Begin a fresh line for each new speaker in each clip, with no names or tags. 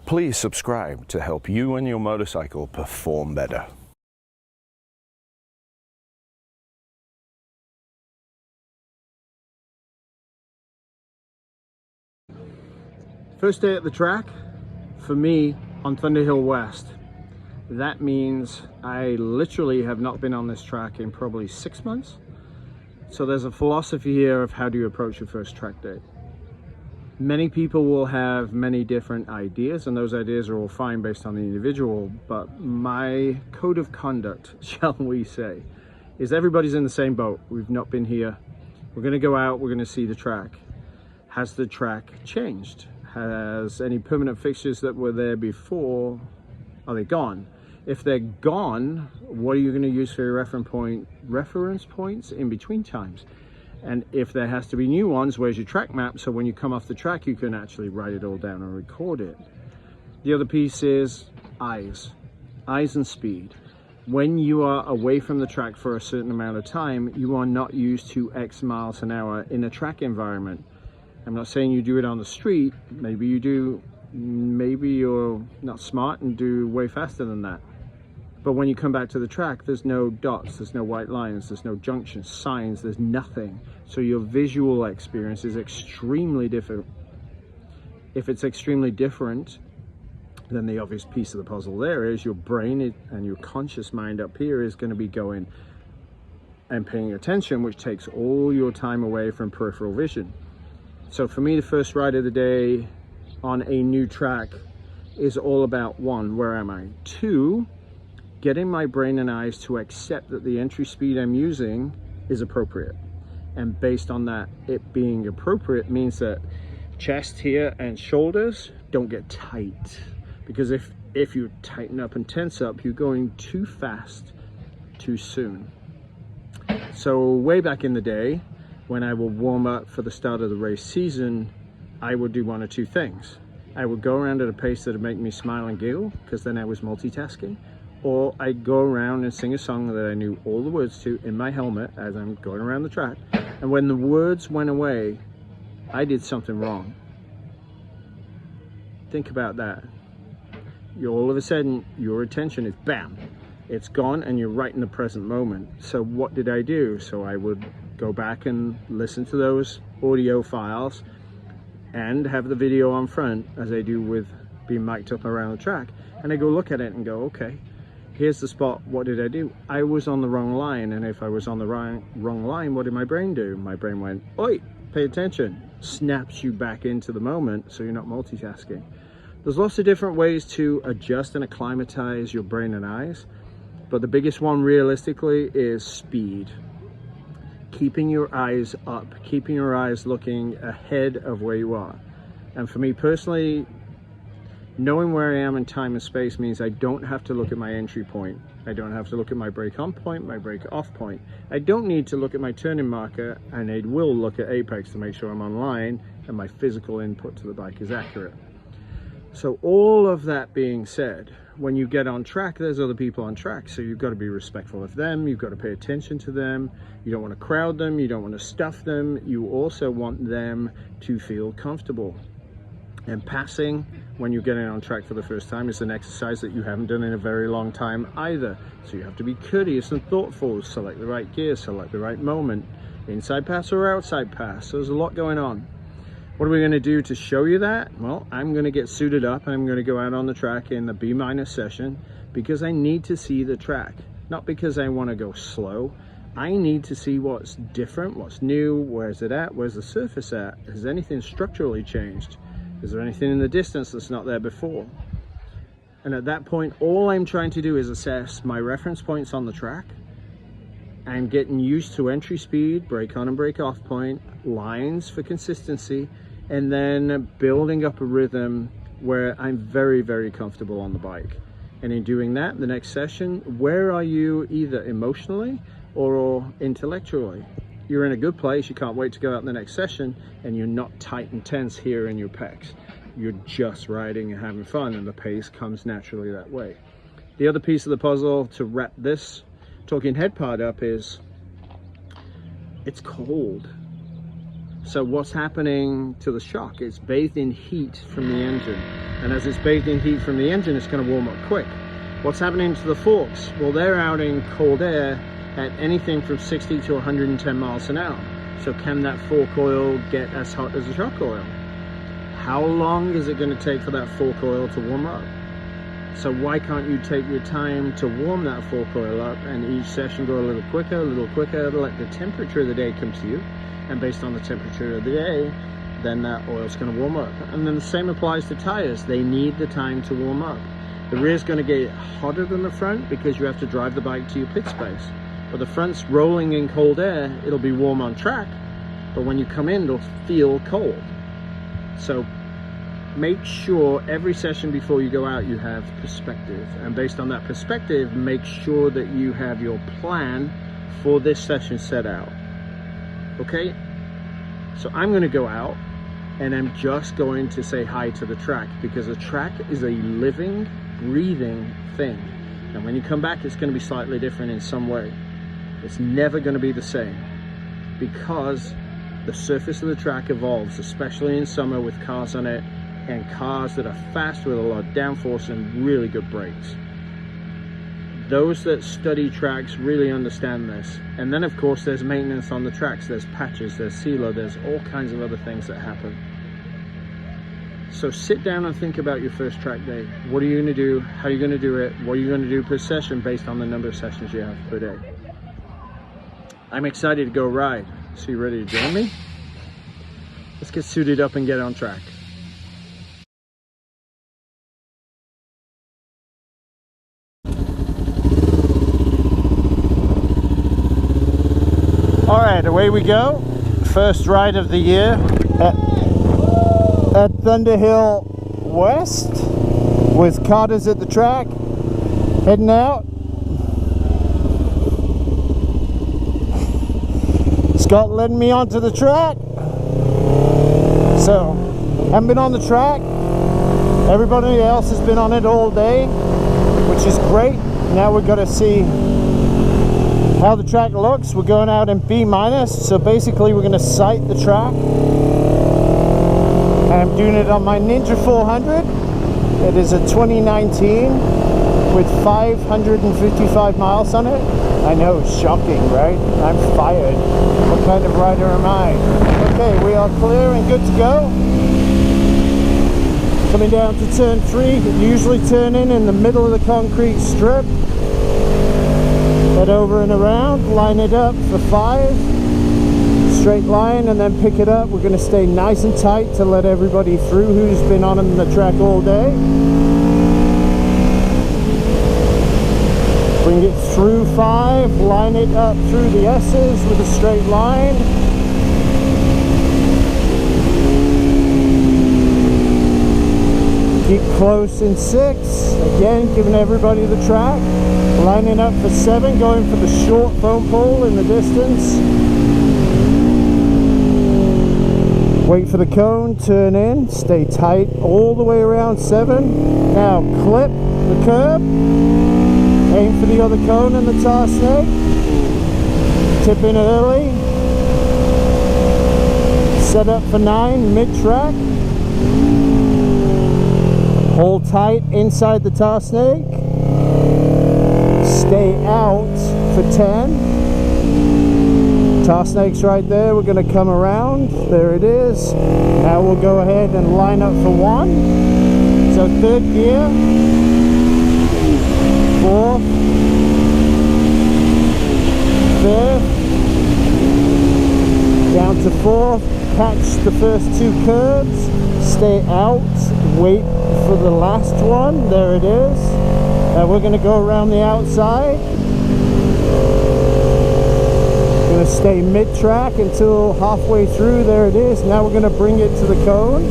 Please subscribe to help you and your motorcycle perform better.
First day at the track for me on Thunderhill West. That means I literally have not been on this track in probably 6 months. So there's a philosophy here of how do you approach your first track day. Many people will have many different ideas, and those ideas are all fine based on the individual, but my code of conduct, shall we say, is everybody's in the same boat. We've not been here. We're going to go out, we're going to see the track. Has the track changed? Has any permanent fixtures that were there before, are they gone? If they're gone, what are you going to use for your reference points in between times? And if there has to be new ones, where's your track map? So when you come off the track, you can actually write it all down and record it. The other piece is eyes and speed. When you are away from the track for a certain amount of time, you are not used to X miles an hour in a track environment. I'm not saying you do it on the street. Maybe you do, maybe you're not smart and do way faster than that. But when you come back to the track, there's no dots, there's no white lines, there's no junctions, signs, there's nothing. So your visual experience is extremely different. If it's extremely different, then the obvious piece of the puzzle there is your brain and your conscious mind up here is going to be going and paying attention, which takes all your time away from peripheral vision. So for me, the first ride of the day on a new track is all about, one, where am I? Two, getting my brain and eyes to accept that the entry speed I'm using is appropriate. And based on that, it being appropriate means that chest here and shoulders don't get tight. Because if you tighten up and tense up, you're going too fast, too soon. So way back in the day, when I would warm up for the start of the race season, I would do one or two things. I would go around at a pace that would make me smile and giggle, because then I was multitasking. Or I'd go around and sing a song that I knew all the words to in my helmet as I'm going around the track. And when the words went away, I did something wrong. Think about that. All of a sudden, your attention is bam, it's gone, and you're right in the present moment. So what did I do? So I would go back and listen to those audio files and have the video on front as I do with being mic'd up around the track. And I go look at it and go, okay, here's the spot. What did I do? I was on the wrong line. And if I was on the wrong line, what did my brain do? My brain went, oi, pay attention. Snaps you back into the moment so you're not multitasking. There's lots of different ways to adjust and acclimatize your brain and eyes. But the biggest one realistically is speed. Keeping your eyes up, keeping your eyes looking ahead of where you are. And for me personally, knowing where I am in time and space means I don't have to look at my entry point. I don't have to look at my brake on point, my brake off point. I don't need to look at my turning marker, and I will look at apex to make sure I'm on line and my physical input to the bike is accurate. So all of that being said, when you get on track, there's other people on track. So you've got to be respectful of them. You've got to pay attention to them. You don't want to crowd them. You don't want to stuff them. You also want them to feel comfortable. And passing when you're getting on track for the first time is an exercise that you haven't done in a very long time either. So you have to be courteous and thoughtful, select the right gear, select the right moment, inside pass or outside pass. So there's a lot going on. What are we going to do to show you that? Well, I'm going to get suited up and I'm going to go out on the track in the B- session because I need to see the track, not because I want to go slow. I need to see what's different, what's new, where's it at, where's the surface at, has anything structurally changed? Is there anything in the distance that's not there before? And at that point, all I'm trying to do is assess my reference points on the track and getting used to entry speed, brake on and brake off point, lines for consistency, and then building up a rhythm where I'm very, very comfortable on the bike. And in doing that, the next session, where are you either emotionally or intellectually? You're in a good place, you can't wait to go out in the next session, and you're not tight and tense here in your pecs. You're just riding and having fun, and the pace comes naturally that way. The other piece of the puzzle to wrap this talking head part up is, it's cold. So what's happening to the shock? It's bathed in heat from the engine. And as it's bathed in heat from the engine, it's going to warm up quick. What's happening to the forks? Well, they're out in cold air at anything from 60 to 110 miles an hour. So can that fork oil get as hot as the shock oil? How long is it going to take for that fork oil to warm up? So why can't you take your time to warm that fork oil up and each session go a little quicker, let the temperature of the day come to you, and based on the temperature of the day, then that oil's going to warm up. And then the same applies to tires. They need the time to warm up. The rear's going to get hotter than the front because you have to drive the bike to your pit space. But the front's rolling in cold air, it'll be warm on track, but when you come in, it'll feel cold. So make sure every session before you go out, you have perspective. And based on that perspective, make sure that you have your plan for this session set out. Okay? So I'm going to go out and I'm just going to say hi to the track, because the track is a living, breathing thing. And when you come back, it's going to be slightly different in some way. It's never going to be the same, because the surface of the track evolves, especially in summer with cars on it, and cars that are fast with a lot of downforce and really good brakes. Those that study tracks really understand this. And then of course there's maintenance on the tracks, there's patches, there's sealer, there's all kinds of other things that happen. So sit down and think about your first track day. What are you going to do? How are you going to do it? What are you going to do per session based on the number of sessions you have per day? I'm excited to go ride. So you ready to join me? Let's get suited up and get on track. All right, away we go. First ride of the year at Thunderhill West with Carter's at the track, heading out. Scott led me onto the track. So, haven't been on the track. Everybody else has been on it all day, which is great. Now we've got to see how the track looks. We're going out in B-, so basically we're going to sight the track. And I'm doing it on my Ninja 400. It is a 2019 with 555 miles on it. I know, shocking, right? I'm fired. What kind of rider am I? Okay, we are clear and good to go. Coming down to turn 3, usually turn in the middle of the concrete strip. Head over and around, line it up for 5, straight line, and then pick it up. We're going to stay nice and tight to let everybody through who's been on the track all day. Bring it through 5, line it up through the S's with a straight line. Keep close in 6, again giving everybody the track. Lining up for 7, going for the short foam pole in the distance. Wait for the cone, turn in, stay tight all the way around 7. Now clip the curb, aim for the other cone and the tar snake. Tip in early. Set up for 9, mid-track. Hold tight inside the tar snake. Stay out for 10. Tar snake's right there. We're going to come around. There it is. Now we'll go ahead and line up for 1. So 3rd gear. 4th. 5th. Down to 4th. Catch the first 2 curves. Stay out. Wait for the last one. There it is. We're going to go around the outside. Going to stay mid-track until halfway through. There it is. Now we're going to bring it to the cone.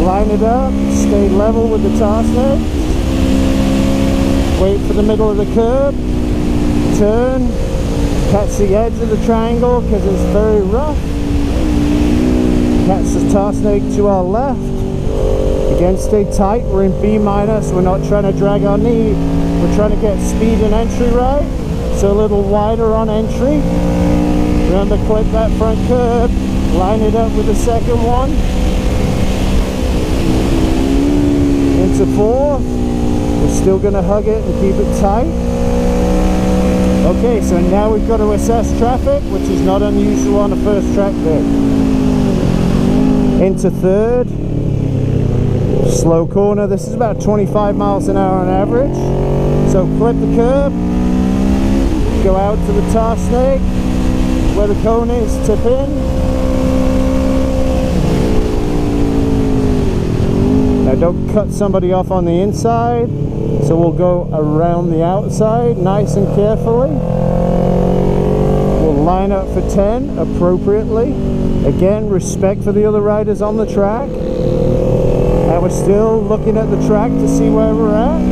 Line it up. Stay level with the tar snake. Wait for the middle of the curb. Turn. Catch the edge of the triangle because it's very rough. Catch the tar snake to our left. Again, stay tight. We're in B-. We're not trying to drag our knee. We're trying to get speed and entry right. So a little wider on entry. Remember, clip that front curb, line it up with the second one. Into 4. We're still going to hug it and keep it tight. Okay, so now we've got to assess traffic, which is not unusual on a first track bit. Into 3rd. Slow corner. This is about 25 miles an hour on average. So clip the curb. Go out to the tar snake. Where the cone is, tip in. Now don't cut somebody off on the inside, so we'll go around the outside nice and carefully. We'll line up for 10 appropriately. Again, respect for the other riders on the track. And we're still looking at the track to see where we're at.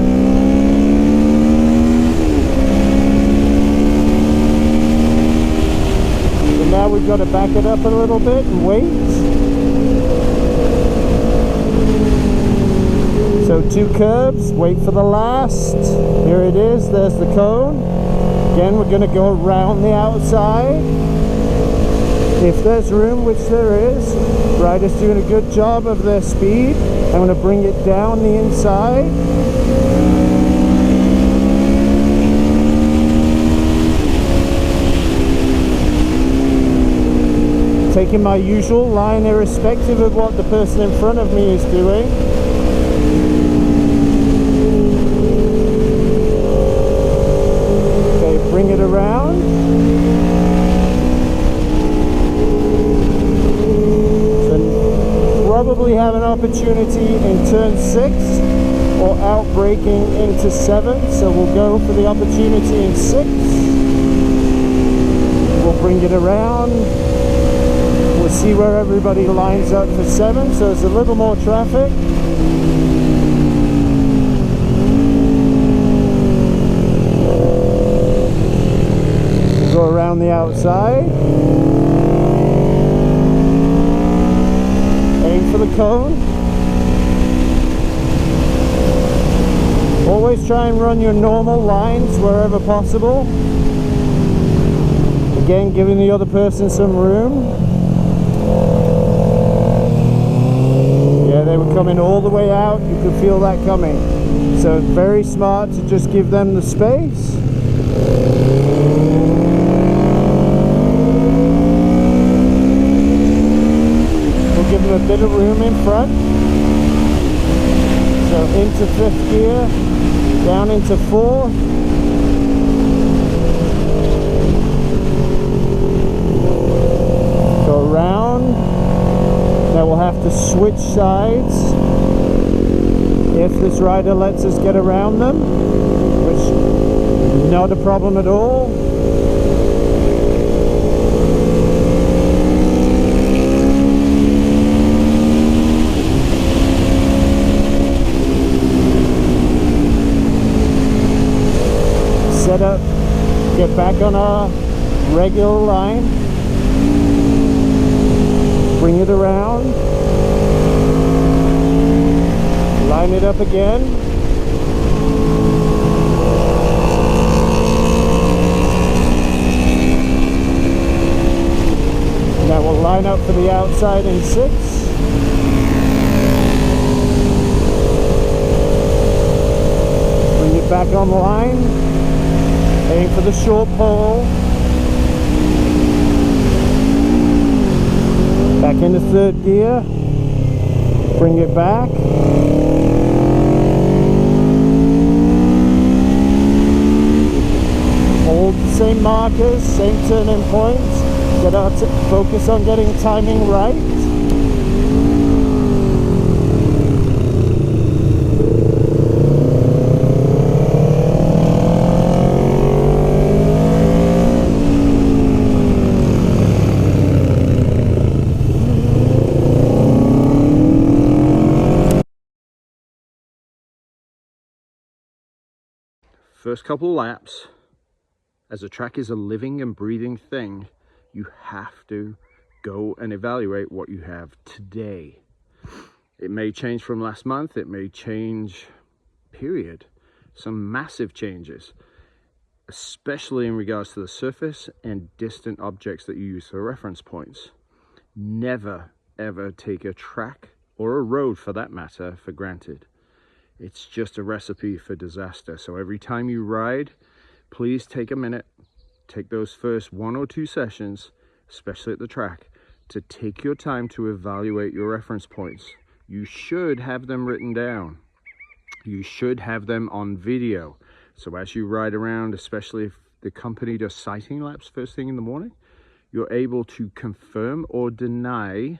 Now we've got to back it up a little bit and wait. So 2 curbs, wait for the last. Here it is, there's the cone. Again, we're going to go around the outside. If there's room, which there is, rider's doing a good job of their speed. I'm going to bring it down the inside. Taking my usual line irrespective of what the person in front of me is doing. Okay, bring it around. So probably have an opportunity in turn 6 or out braking into 7. So we'll go for the opportunity in 6. We'll bring it around. We'll see where everybody lines up for 7, so there's a little more traffic. We'll go around the outside. Aim for the cone. Always try and run your normal lines wherever possible. Again, giving the other person some room. Yeah, they were coming all the way out. You could feel that coming. So very smart to just give them the space. We'll give them a bit of room in front. So into 5th gear, down into 4. Go around. Now we'll have to switch sides if this rider lets us get around them, which is not a problem at all. Set up, get back on our regular line. Bring it around, line it up again, now we'll line up for the outside in 6, bring it back on the line, aim for the short pole. Back into 3rd gear, bring it back. Hold the same markers, same turning points. Get our focus on getting timing right.
First couple laps, as a track is a living and breathing thing, you have to go and evaluate what you have today. It may change from last month, it may change, period. Some massive changes. especially in regards to the surface and distant objects that you use for reference points. Never, ever take a track, or a road for that matter, for granted. It's just a recipe for disaster. So every time you ride, please take a minute, take those first 1 or 2 sessions, especially at the track, to take your time to evaluate your reference points. You should have them written down. You should have them on video. So as you ride around, especially if the company does sighting laps first thing in the morning, you're able to confirm or deny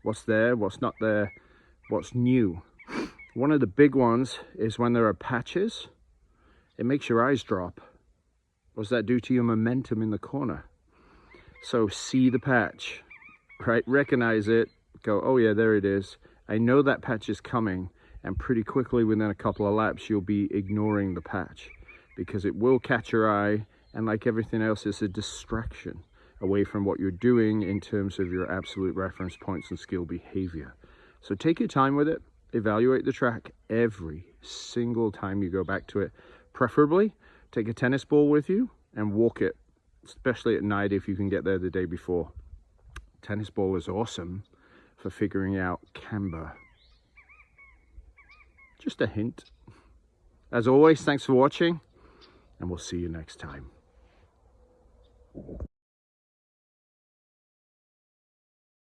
what's there, what's not there, what's new. One of the big ones is when there are patches, it makes your eyes drop. What does that do to your momentum in the corner? So see the patch, right? Recognize it, go, oh yeah, there it is. I know that patch is coming. And pretty quickly, within a couple of laps, you'll be ignoring the patch because it will catch your eye. And like everything else, it's a distraction away from what you're doing in terms of your absolute reference points and skill behavior. So take your time with it. Evaluate the track every single time you go back to it. Preferably, take a tennis ball with you and walk it, especially at night if you can get there the day before. Tennis ball is awesome for figuring out camber. Just a hint. As always, thanks for watching, and we'll see you next time.